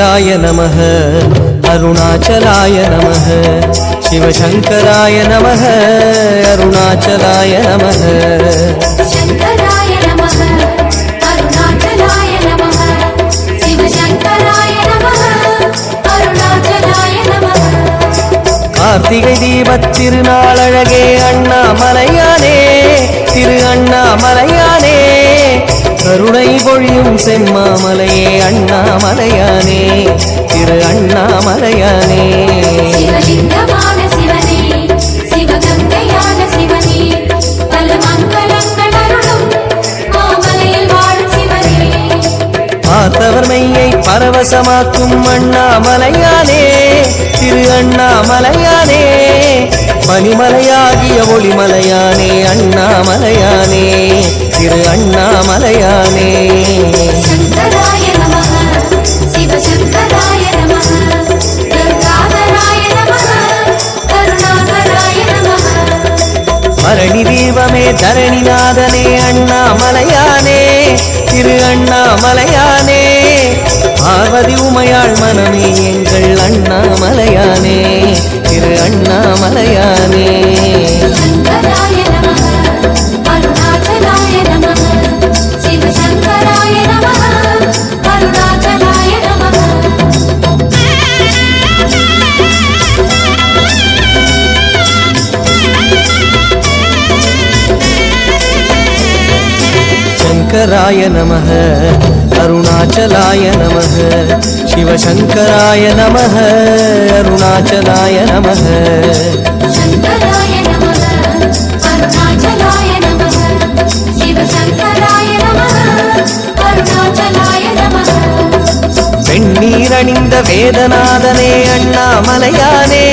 शंकराय नमः अरुणाचलाय नमः शिवशंकराय नमः अरुणाचलाय नमः शंकराय नमः अरुणाचलाय नमः शिवशंकराय नमः अरुणाचलाय नमः कार्तिகை தீபத் திருநாளழகே அண்ணாமலையானே திரு அண்ணாமலையானே கருணை பொழியும் செம்மாமலையே அண்ணாமலையானே திரு அண்ணாமலையானே சிவலிங்கமான சிவனே சிவகங்கையான சிவனே பல மங்களங்கள் அருளும் மாமலையில் வாழும் சிவனே பார்த்தவர் மெய்யை பரவசமாக்கும் அண்ணாமலையானே திரு அண்ணாமலையானே பனிமலையாகிய ஒளிமலையானே அண்ணாமலையானே திரு அண்ணாமலையானே शंकराय नमः शिवशंकराय नमः गंगाधराय नमः करुणाकराय नमः மரணி தீபமே தரணிநாதனே அண்ணாமலையானே திரு அண்ணாமலையானே பார்வதி உமையாள் மனமே எங்கள் அண்ணாமலையானே திரு அண்ணாமலையானே शंकराय नमः अरुणाचलाय नमः शिवशंकराय नमः अरुणाचलाय नमः शंकराय नमः अरुणाचलाय नमः शिवशंकराय नमः अरुणाचलाय नमः शंकराय नमः अरुणाचलाय नमः शिवशंकराय नमः अरुणाचलाय नमः வெண்ணீரணிந்த வேதநாதனே அண்ணாமலையானே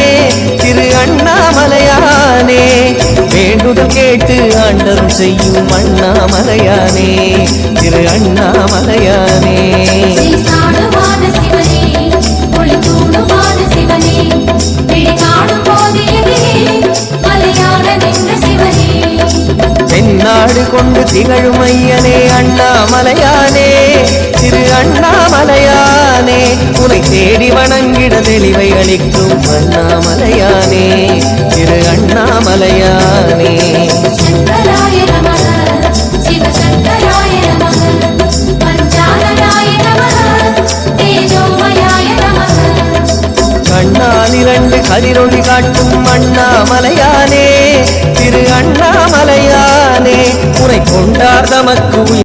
திரு அண்ணாமலையானே வேண்டுதல் கேட்டு ஆண்டரும் செய்யும் அண்ணாமலையானே திரு அண்ணாமலையானே ஸ்ரீஸ்தானுவான சிவனே ஒளிதூணுவான சிவனே விழி காணும் போது எதிரே மலையாக நின்ற சிவனே தென்னாடு கொண்டு திகழும் ஐயனே அண்ணாமலையானே திரு அண்ணாமலையானே உனை தேடி வணங்கிட தெளிவை அளிக்கும் அண்ணாமலையானே திரு அண்ணாமலையானே शंकराय नमः शिवशंकराय नमः पंचाननाय नमः तेजोमयाय नमः கண்ணால் இரண்டு கதிரொளி காட்டும் அண்ணாமலையானே திரு அண்ணாமலையானே உனை கொண்டார் தமக்கு